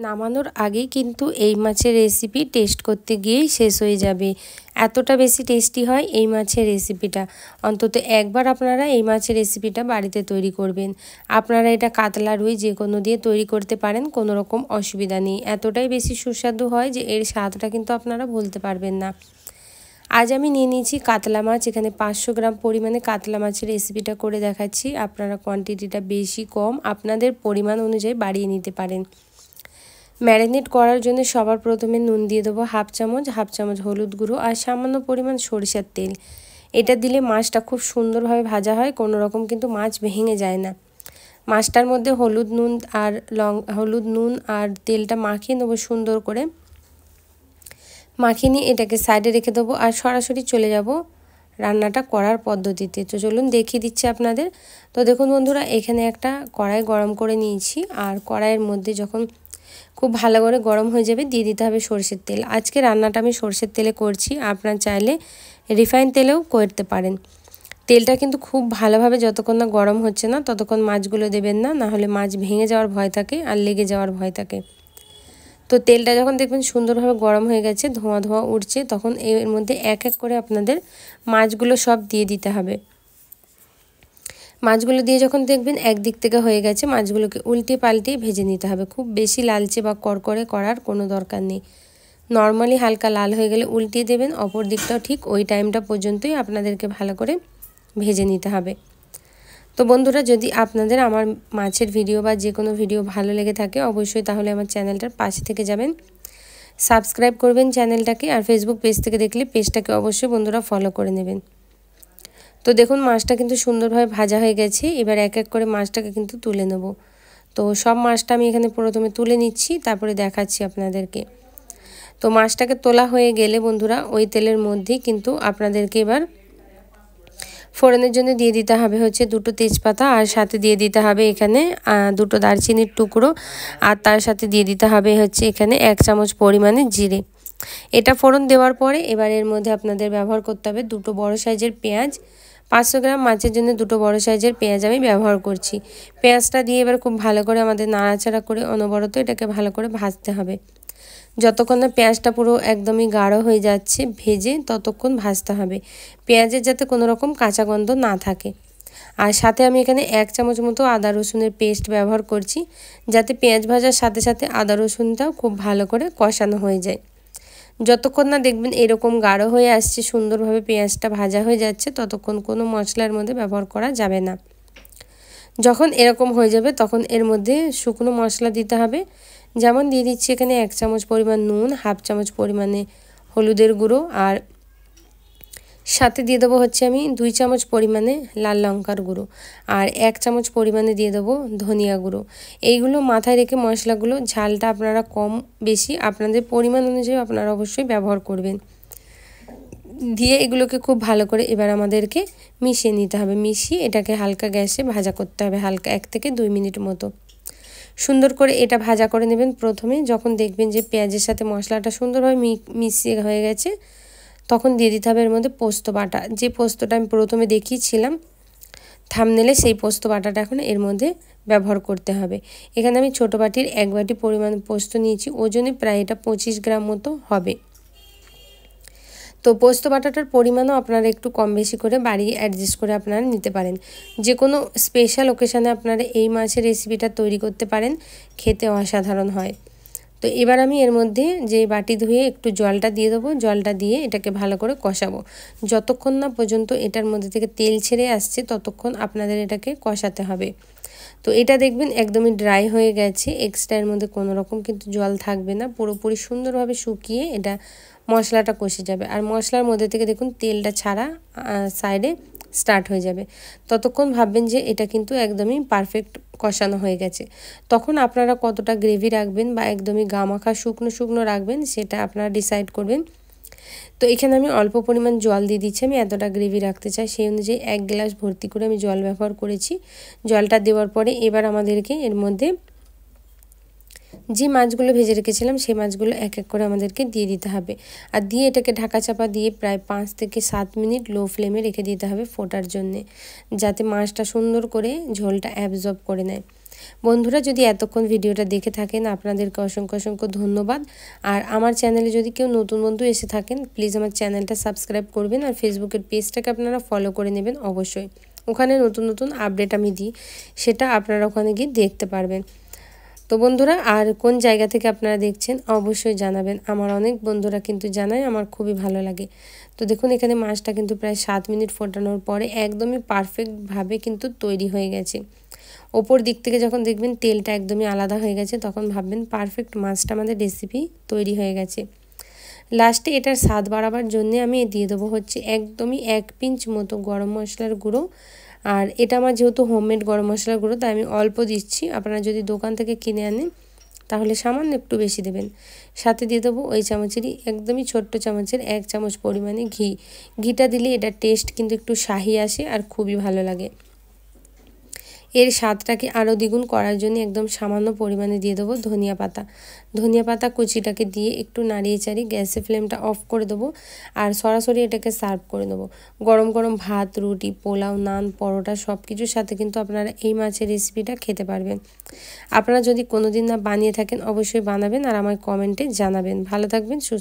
নামানোর আগেই কিন্তু এই মাছের রেসিপি টেস্ট করতে গিয়েই শেষ হয়ে যাবে। এতটা বেশি টেস্টি হয় এই মাছের রেসিপিটা। অন্তত একবার আপনারা এই মাছের রেসিপিটা বাড়িতে তৈরি করবেন। আপনারা এটা কাতলা রুই যে কোনো দিয়ে তৈরি করতে পারেন, কোনো রকম অসুবিধা নেই। এতটাই বেশি সুস্বাদু হয় যে এর স্বাদটা কিন্তু আপনারা ভুলতে পারবেন না। আজ আমি নিয়ে নিয়েছি কাতলা মাছ। এখানে 500 গ্রাম পরিমাণে কাতলা মাছের রেসিপিটা করে দেখাচ্ছি। আপনারা কোয়ান্টিটিটা বেশি কম আপনাদের পরিমাণ অনুযায়ী বাড়িয়ে নিতে পারেন। ম্যারিনেট করার জন্য সবার প্রথমে নুন দিয়ে দেবো হাফ চামচ হলুদ গুঁড়ো আর সামান্য পরিমাণ সরিষার তেল। এটা দিলে মাছটা খুব সুন্দরভাবে ভাজা হয়, কোনো রকম কিন্তু মাছ ভেঙে যায় না। মাছটার মধ্যে হলুদ নুন আর তেলটা মাখিয়ে নেবো সুন্দর করে। মাখিয়ে নিয়ে এটাকে সাইডে রেখে দেবো আর সরাসরি চলে যাব রান্নাটা করার পদ্ধতিতে। তো চলুন দেখিয়ে দিচ্ছি আপনাদের। তো দেখুন বন্ধুরা, এখানে একটা কড়াই গরম করে নিয়েছি আর কড়াইয়ের মধ্যে যখন খুব ভালো করে গরম হয়ে যাবে দিয়ে দিতে হবে সরষের তেল। আজকে রান্নাটা আমি সরষের তেলে করছি, আপনারা চাইলে রিফাইন তেলেও করতে পারেন। তেলটা কিন্তু খুব ভালোভাবে যতক্ষণ না গরম হচ্ছে না ততক্ষণ মাছগুলো দেবেন না, নাহলে মাছ ভেঙে যাওয়ার ভয় থাকে আর লেগে যাওয়ার ভয় থাকে। তো তেলটা যখন দেখবেন সুন্দরভাবে গরম হয়ে গেছে, ধোঁয়া ধোঁয়া উঠছে, তখন এর মধ্যে এক এক করে আপনাদের মাছগুলো সব দিয়ে দিতে হবে। মাছগুলো দিয়ে যখন দেখবেন একদিক থেকে হয়ে গেছে, মাছগুলোকে উল্টে পাল্টে ভেজে নিতে হবে। খুব বেশি লালচে বা কড়কড়ে করার কোনো দরকার নেই। নর্মালি হালকা লাল হয়ে গেলে উল্টিয়ে দেবেন। অপর দিকটাও ঠিক ওই টাইমটা পর্যন্তই আপনাদেরকে ভালো করে ভেজে নিতে হবে। তো বন্ধুরা, যদি আপনাদের আমার মাছের ভিডিও বা যে কোনো ভিডিও ভালো লেগে থাকে অবশ্যই তাহলে আমার চ্যানেলটার পাশে থেকে যাবেন, সাবস্ক্রাইব করবেন চ্যানেলটাকে। আর ফেসবুক পেজ থেকে দেখলে পেজটাকে অবশ্যই বন্ধুরা ফলো করে নেবেন। তো দেখুন মাছটা কিন্তু সুন্দরভাবে ভাজা হয়ে গেছে। এবার এক এক করে মাছটাকে কিন্তু তুলে নেব। তো সব মাছটা আমি এখানে প্রথমে তুলে নিচ্ছি, তারপরে দেখাচ্ছি আপনাদেরকে। তো মাছটাকে তোলা হয়ে গেলে বন্ধুরা ওই তেলের মধ্যেই কিন্তু আপনাদেরকে এবার ফোড়নের জন্য দিয়ে দিতে হবে হচ্ছে 2টো তেজপাতা, আর সাথে দিয়ে দিতে হবে এখানে 2টো দারচিনির টুকরো, আর তার সাথে দিয়ে দিতে হবে হচ্ছে এখানে 1 চামচ পরিমাণে জিরে। এটা ফোড়ন দেওয়ার পরে এবার এর মধ্যে আপনাদের ব্যবহার করতে হবে 2টো বড় সাইজের পেঁয়াজ। 500 গ্রাম মাছের জন্য 2টো বড় সাইজের পেঁয়াজ আমি ব্যবহার করছি। পেঁয়াজটা দিয়ে এবার খুব ভালো করে আমাদের নাড়াচাড়া করে অনবরত এটাকে ভালো করে ভাজতে হবে। যতক্ষণ না পেঁয়াজটা পুরো একদমই গাঢ় হয়ে যাচ্ছে ভেজে, ততক্ষণ ভাজতে হবে। পেঁয়াজের যাতে কোনো রকম কাঁচা গন্ধ না থাকে। আর সাথে আমি এখানে 1 চামচ মতো আদা রসুনের পেস্ট ব্যবহার করছি, যাতে পেঁয়াজ ভাজার সাথে সাথে আদা রসুনটাও খুব ভালো করে কষানো হয়ে যায়। যতক্ষণ না দেখবেন এরকম গাঢ় হয়ে আসছে, সুন্দরভাবে পেঁয়াজটা ভাজা হয়ে যাচ্ছে, ততক্ষণ কোনো মশলার মধ্যে ব্যবহার করা যাবে না। যখন এরকম হয়ে যাবে তখন এর মধ্যে শুকনো মশলা দিতে হবে। যেমন দিয়ে দিচ্ছি এখানে 1 চামচ পরিমাণ নুন, হাফ চামচ পরিমাণে হলুদের গুঁড়ো, আর সাথে দিয়ে দেবো হচ্ছে আমি 2 চামচ পরিমাণে লাল লঙ্কার গুঁড়ো, আর 1 চামচ পরিমাণে দিয়ে দেবো ধনিয়া গুঁড়ো। এইগুলো মাথায় রেখে মশলাগুলো ঝালটা আপনারা কম বেশি আপনাদের পরিমাণ অনুযায়ী আপনারা অবশ্যই ব্যবহার করবেন। দিয়ে এগুলোকে খুব ভালো করে এবার আমাদেরকে মিশিয়ে নিতে হবে। মিশিয়ে এটাকে হালকা গ্যাসে ভাজা করতে হবে, হালকা 1 থেকে 2 মিনিট মতো সুন্দর করে এটা ভাজা করে নেবেন। প্রথমে যখন দেখবেন যে পেঁয়াজের সাথে মশলাটা সুন্দরভাবে মিশিয়ে হয়ে গেছে, তখন দিয়ে দিতে হবে এর মধ্যে পোস্ত বাটা। যে পোস্তটা আমি প্রথমে দেখিয়েছিলাম থাম্বনেলে, সেই পোস্ত বাটাটা এখন এর মধ্যে ব্যবহার করতে হবে। এখানে আমি ছোটো বাটির 1 বাটি পরিমাণ পোস্ত নিয়েছি, ওজনে প্রায় এটা 25 গ্রাম মতো হবে। তো পোস্ত বাটাটার পরিমাণও আপনারা একটু কম বেশি করে বাড়িয়ে অ্যাডজাস্ট করে আপনারা নিতে পারেন। যে কোনো স্পেশাল ওকেশানে আপনারা এই মাছের রেসিপিটা তৈরি করতে পারেন, খেতে অসাধারণ হয়। তো এবার আমি এর মধ্যে যে বাটি ধুয়ে একটু জলটা দিয়ে দেবো। জলটা দিয়ে এটাকে ভালো করে কষাবো। যতক্ষণ না পর্যন্ত এটার মধ্যে থেকে তেল ছেড়ে আসছে ততক্ষণ আপনাদের এটাকে কষাতে হবে। তো এটা দেখবেন একদমই ড্রাই হয়ে গেছে, এক্সট্রা এর মধ্যে কোনো রকম কিন্তু জল থাকবে না, পুরোপুরি সুন্দরভাবে শুকিয়ে এটা মশলাটা কষে যাবে। আর মশলার মধ্যে থেকে দেখুন তেলটা ছাড়া সাইডে স্টার্ট হয়ে যাবে। ততক্ষণ ভাববেন যে এটা কিন্তু একদমই পারফেক্ট কষানো হয়ে গেছে। তখন আপনারা কতটা গ্রেভি রাখবেন বা একদমই গামাখা শুকনো শুকনো রাখবেন সেটা আপনারা ডিসাইড করবেন। তো এখানে আমি অল্প পরিমাণ জল দিয়ে দিচ্ছি। আমি এতটা গ্রেভি রাখতে চাই, সেই অনুযায়ী 1 গ্লাস ভর্তি করে আমি জল ব্যবহার করেছি। জলটা দেওয়ার পরে এবার আমাদেরকে এর মধ্যে যে মাছগুলো ভেজে রেখেছিলাম সেই মাছগুলো এক এক করে আমাদেরকে দিয়ে দিতে হবে। আর দিয়ে এটাকে ঢাকা চাপা দিয়ে প্রায় 5 থেকে 7 মিনিট লো ফ্লেমে রেখে দিতে হবে ফোটার জন্যে, যাতে মাছটা সুন্দর করে ঝোলটা অ্যাবজর্ব করে নেয়। বন্ধুরা যদি এতক্ষণ ভিডিওটা দেখে থাকেন আপনাদেরকে অসংখ্য অসংখ্য ধন্যবাদ। আর আমার চ্যানেলে যদি কেউ নতুন বন্ধু এসে থাকেন প্লিজ আমার চ্যানেলটা সাবস্ক্রাইব করবেন আর ফেসবুকের পেজটাকে আপনারা ফলো করে নেবেন অবশ্যই। ওখানে নতুন নতুন আপডেট আমি দিই, সেটা আপনারা ওখানে গিয়ে দেখতে পারবেন। তো বন্ধুরা আর কোন জায়গা থেকে আপনারা দেখছেন অবশ্যই জানাবেন। আমার অনেক বন্ধুরা কিন্তু জানায়, আমার খুবই ভালো লাগে। তো দেখুন এখানে মাছটা কিন্তু প্রায় 7 মিনিট ফোটানোর পরে একদমই পারফেক্টভাবে কিন্তু তৈরি হয়ে গেছে। ওপর দিক থেকে যখন দেখবেন তেলটা একদমই আলাদা হয়ে গেছে তখন ভাববেন পারফেক্ট মাছটা আমাদের রেসিপি তৈরি হয়ে গেছে। লাস্টে এটার স্বাদ বাড়াবার জন্য আমি দিয়ে দেবো হচ্ছে একদমই 1 পিঞ্চ মতো গরম মশলার গুঁড়ো। আর এটা আমার যেহেতু হোমমেড গরম মশলার গুঁড়ো তাই আমি অল্প দিচ্ছি, আপনারা যদি দোকান থেকে কিনে আনেন তাহলে সামান্য একটু বেশি দেবেন। সাথে দিয়ে দেবো ওই চামচেরই একদমই ছোট্ট চামচের 1 চামচ পরিমাণে ঘি। ঘিটা দিলে এটা টেস্ট কিন্তু একটু শাহি আসে আর খুবই ভালো লাগে। এর স্বাদটাকে আরও দ্বিগুণ করার জন্য একদম সামান্য পরিমাণে দিয়ে দেবো ধনিয়া পাতা। ধনিয়া পাতা কুচিটাকে দিয়ে একটু নাড়িয়ে চাড়িয়ে গ্যাসের ফ্লেমটা অফ করে দেবো আর সরাসরি এটাকে সার্ভ করে দেবো। গরম গরম ভাত, রুটি, পোলাও, নান, পরোটা সব কিছুর সাথে কিন্তু আপনারা এই মাছের রেসিপিটা খেতে পারবেন। আপনারা যদি কোনোদিন না বানিয়ে থাকেন অবশ্যই বানাবেন আর আমার কমেন্টে জানাবেন। ভালো থাকবেন, সুস্থ